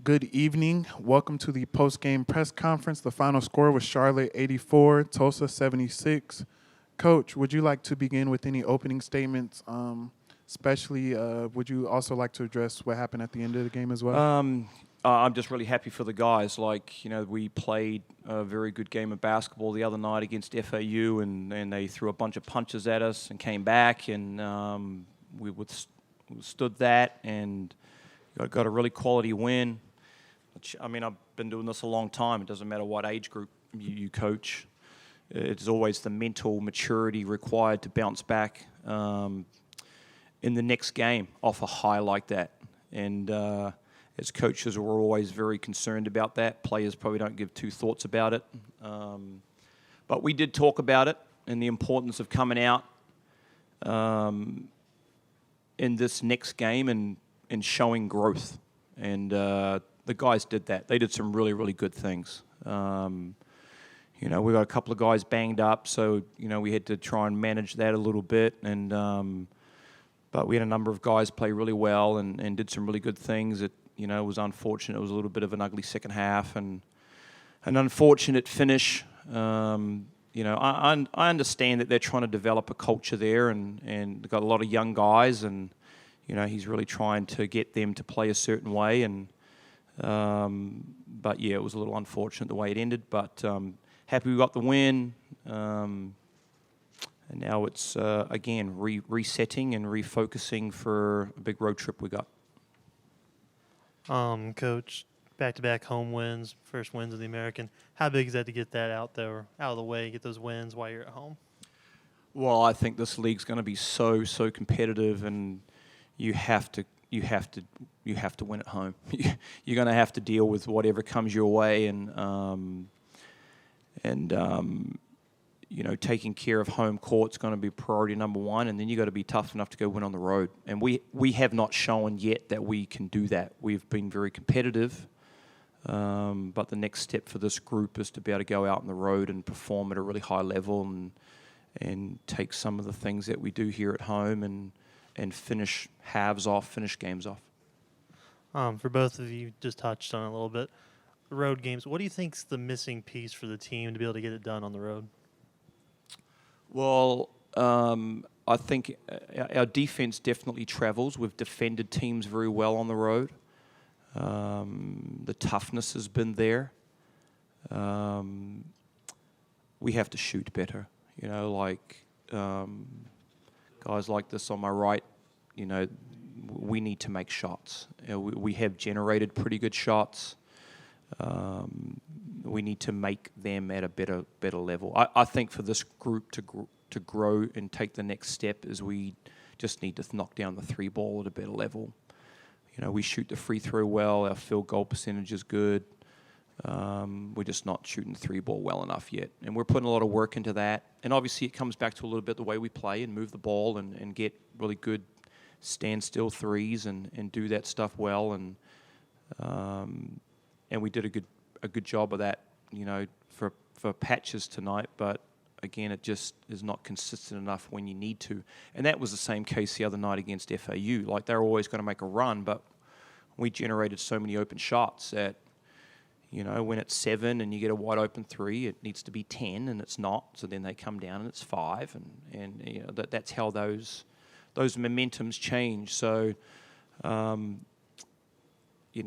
Good evening. Welcome to the post-game press conference. The final score was Charlotte 84, Tulsa 76. Coach, would you like to begin with any opening statements? Especially, would you also like to address what happened at the end of the game as well? I'm just really happy for the guys. We played a very good game of basketball the other night against FAU, and they threw a bunch of punches at us and came back, and we withstood that and got a really quality win. I've been doing this a long time. It doesn't matter what age group you coach. It's always the mental maturity required to bounce back in the next game off a high like that. And as coaches, we're always very concerned about that. Players probably don't give two thoughts about it. But we did talk about it and the importance of coming out in this next game and showing growth. And the guys did that. They did some really, really good things. We got a couple of guys banged up, so, we had to try and manage that a little bit. And but we had a number of guys play really well and did some really good things. It was unfortunate. It was a little bit of an ugly second half and an unfortunate finish. I understand that they're trying to develop a culture there and they've got a lot of young guys and, he's really trying to get them to play a certain way. And but, yeah, it was a little unfortunate the way it ended. But happy we got the win. And now it's, again, resetting and refocusing for a big road trip we got. Coach, back-to-back home wins, first wins of the American. How big is that to get that out there, out of the way, get those wins while you're at home? Well, I think this league's going to be so competitive, and you have to win at home. You're going to have to deal with whatever comes your way, and taking care of home court's going to be priority number one, and then you got to be tough enough to go win on the road. And we have not shown yet that we can do that. We've been very competitive, but the next step for this group is to be able to go out on the road and perform at a really high level and take some of the things that we do here at home and finish halves off, finish games off. For both of you, just touched on it a little bit. Road games, what do you think's the missing piece for the team to be able to get it done on the road? Well, I think our defense definitely travels. We've defended teams very well on the road. The toughness has been there. We have to shoot better. Guys like this on my right, we need to make shots. We have generated pretty good shots. We need to make them at a better level. I think for this group to grow and take the next step is we just need to knock down the three ball at a better level. We shoot the free throw well. Our field goal percentage is good. We're just not shooting the three ball well enough yet. And we're putting a lot of work into that. And obviously it comes back to a little bit the way we play and move the ball and get really good standstill threes and do that stuff well. And we did a good job of that, for patches tonight. But again, it just is not consistent enough when you need to. And that was the same case the other night against FAU. They're always going to make a run, but we generated so many open shots that, when it's 7 and you get a wide open 3, it needs to be 10 and it's not. So then they come down and it's 5, and that's how those momentums change. So.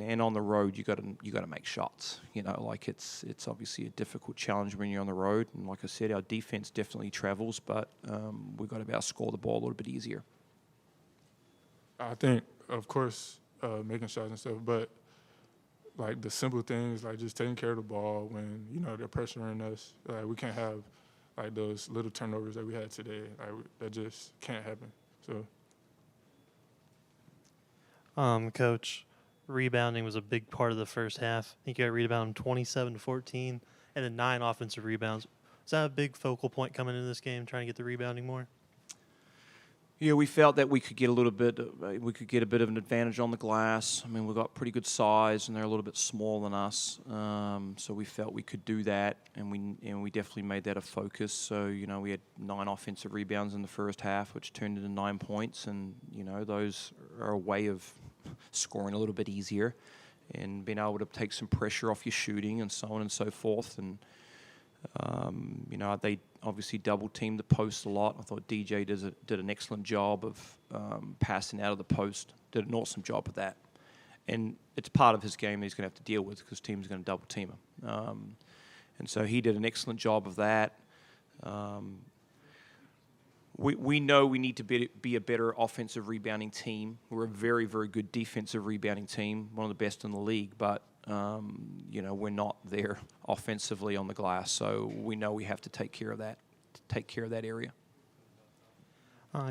And on the road, you got to make shots. It's obviously a difficult challenge when you're on the road. And like I said, our defense definitely travels, but we've got to be able to score the ball a little bit easier. I think, of course, making shots and stuff, but the simple things, just taking care of the ball when they're pressuring us. We can't have those little turnovers that we had today. That just can't happen. So, Coach. Rebounding was a big part of the first half. I think you got rebounded 27-14 and then 9 offensive rebounds. Is that a big focal point coming into this game, trying to get the rebounding more? Yeah, we felt that we could get a bit of an advantage on the glass. We've got pretty good size, and they're a little bit smaller than us. So we felt we could do that, and we definitely made that a focus. So we had 9 offensive rebounds in the first half, which turned into 9 points, and those are a way of scoring a little bit easier. and being able to take some pressure off your shooting and so on and so forth. And, they obviously double-teamed the post a lot. I thought DJ did an excellent job of passing out of the post, did an awesome job of that. And it's part of his game that he's going to have to deal with because teams are going to double-team him. And so he did an excellent job of that. We know we need to be a better offensive rebounding team. We're a very, very good defensive rebounding team, one of the best in the league, but we're not there offensively on the glass, so we know we have to take care of that area.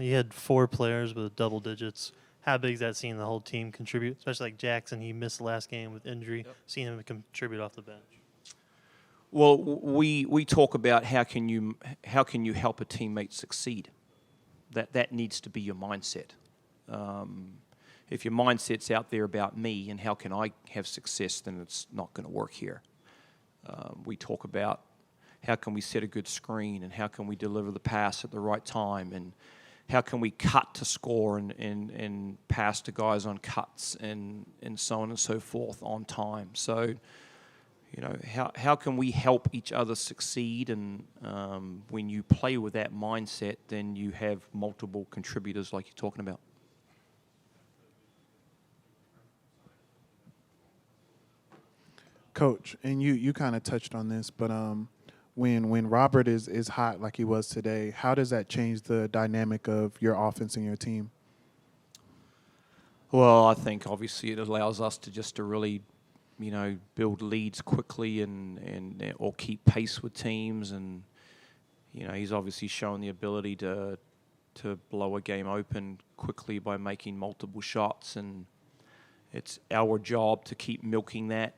You had 4 players with double digits. How big is that seeing the whole team contribute? Especially like Jackson, he missed the last game with injury. Yep. Seeing him contribute off the bench. Well, we talk about how can you help a teammate succeed. That needs to be your mindset. If your mindset's out there about me and how can I have success, then it's not going to work here. We talk about how can we set a good screen and how can we deliver the pass at the right time and how can we cut to score and pass to guys on cuts and so on and so forth on time. So, how can we help each other succeed? And when you play with that mindset, then you have multiple contributors like you're talking about. Coach, and you kind of touched on this, but when Robert is hot like he was today, how does that change the dynamic of your offense and your team? Well, I think obviously it allows us to really, build leads quickly and or keep pace with teams, and he's obviously shown the ability to blow a game open quickly by making multiple shots, and it's our job to keep milking that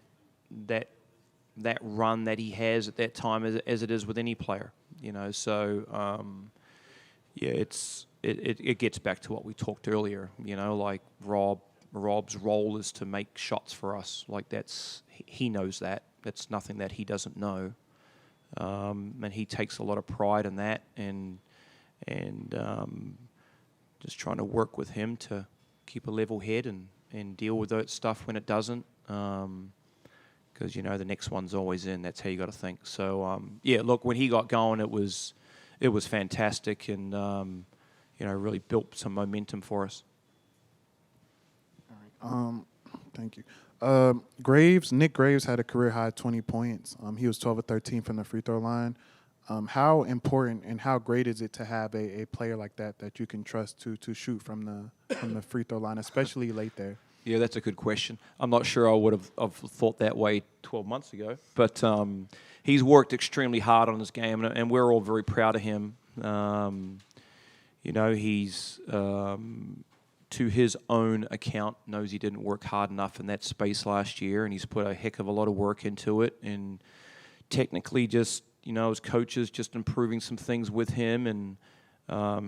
run that he has at that time as it is with any player, So it gets back to what we talked earlier, like Rob's role is to make shots for us. Like he knows that. That's nothing that he doesn't know, and he takes a lot of pride in that, and just trying to work with him to keep a level head and deal with that stuff when it doesn't. Because the next one's always in. That's how you got to think. So look, when he got going, it was fantastic, and really built some momentum for us. All right. Thank you. Nick Graves had a career high 20 points. He was 12 of 13 from the free throw line. How important and how great is it to have a player like that you can trust to shoot from the free throw line, especially late there? Yeah, that's a good question. I'm not sure I would have thought that way 12 months ago. But he's worked extremely hard on his game, and we're all very proud of him. He's, to his own account, knows he didn't work hard enough in that space last year, and he's put a heck of a lot of work into it. And technically just, as coaches, just improving some things with him. And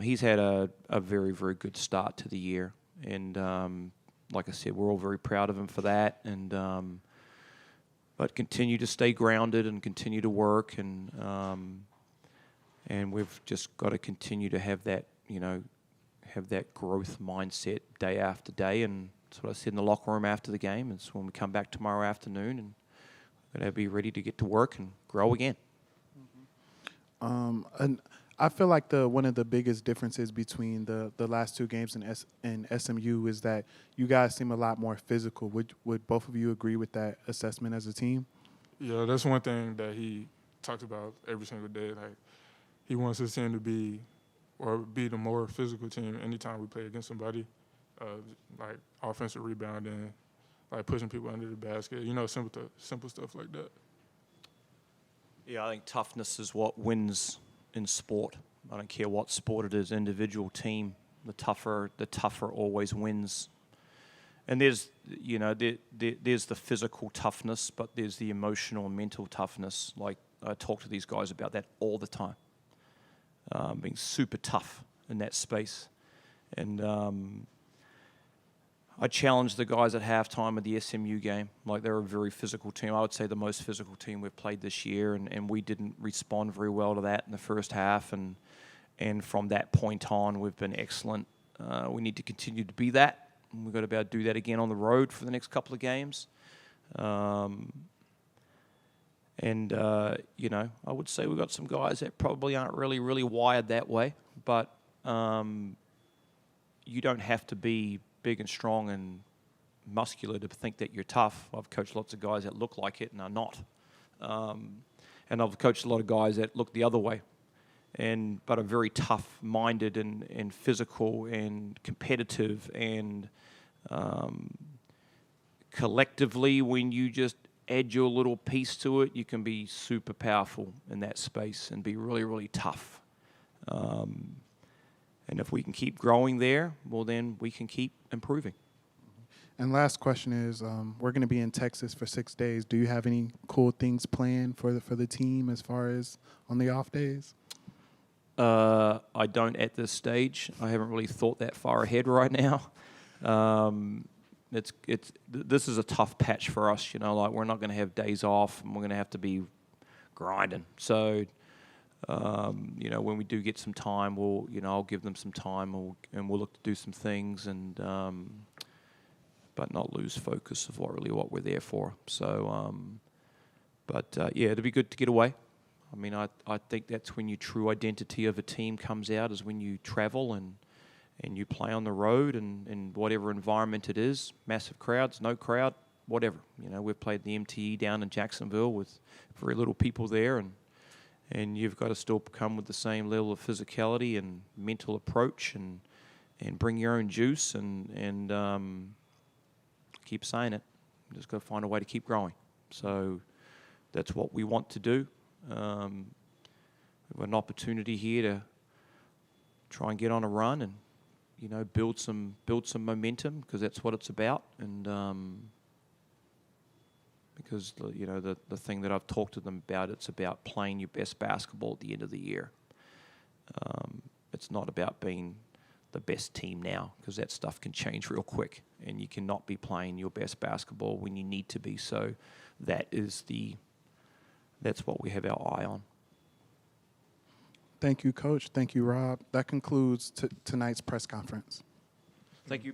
he's had a very, very good start to the year. And like I said, we're all very proud of him for that, and but continue to stay grounded and continue to work, and we've just got to continue to have that, have that growth mindset day after day, and that's what I said in the locker room after the game. It's when we come back tomorrow afternoon, and we're going to be ready to get to work and grow again. And I feel like one of the biggest differences between the last 2 games in SMU is that you guys seem a lot more physical. Would both of you agree with that assessment as a team? Yeah, that's one thing that he talks about every single day. Like, he wants his team to be the more physical team anytime we play against somebody, like offensive rebounding, like pushing people under the basket, simple stuff like that. Yeah, I think toughness is what wins in sport. I don't care what sport it is, individual, team, the tougher always wins. And there's the physical toughness, but there's the emotional and mental toughness. Like, I talk to these guys about that all the time, being super tough in that space. And I challenged the guys at halftime of the SMU game. Like, they're a very physical team. I would say the most physical team we've played this year, and we didn't respond very well to that in the first half. And from that point on, we've been excellent. We need to continue to be that. We've got to be able to do that again on the road for the next couple of games. And, you know, I would say we've got some guys that probably aren't really wired that way, but you don't have to be big and strong and muscular to think that you're tough. I've coached lots of guys that look like it and are not. And I've coached a lot of guys that look the other way, but are very tough-minded and physical and competitive. And collectively, when you just add your little piece to it, you can be super powerful in that space and be really tough. And if we can keep growing there, well, then we can keep improving. And last question is, we're going to be in Texas for 6 days. Do you have any cool things planned for the team as far as on the off days? I don't at this stage. I haven't really thought that far ahead right now. This is a tough patch for us. You know, like we're not going to have days off, and we're going to have to be grinding. So, you know, when we do get some time, I'll give them some time, and we'll look to do some things and. But not lose focus of what we're there for. So, yeah, it'd be good to get away. I mean, I think that's when your true identity of a team comes out, is when you travel and you play on the road and whatever environment it is, massive crowds, no crowd, whatever. You know, we've played the MTE down in Jacksonville with very little people there, and you've got to still come with the same level of physicality and mental approach and bring your own juice and keep saying it. You just got to find a way to keep growing. So that's what we want to do. We have an opportunity here to try and get on a run and, you know, build some momentum, because that's what it's about. And because you know the thing that I've talked to them about, it's about playing your best basketball at the end of the year. It's not about being the best team now, because that stuff can change real quick, and you cannot be playing your best basketball when you need to be. So that's what we have our eye on. Thank you, Coach. Thank you, Rob. That concludes tonight's press conference. Thank you.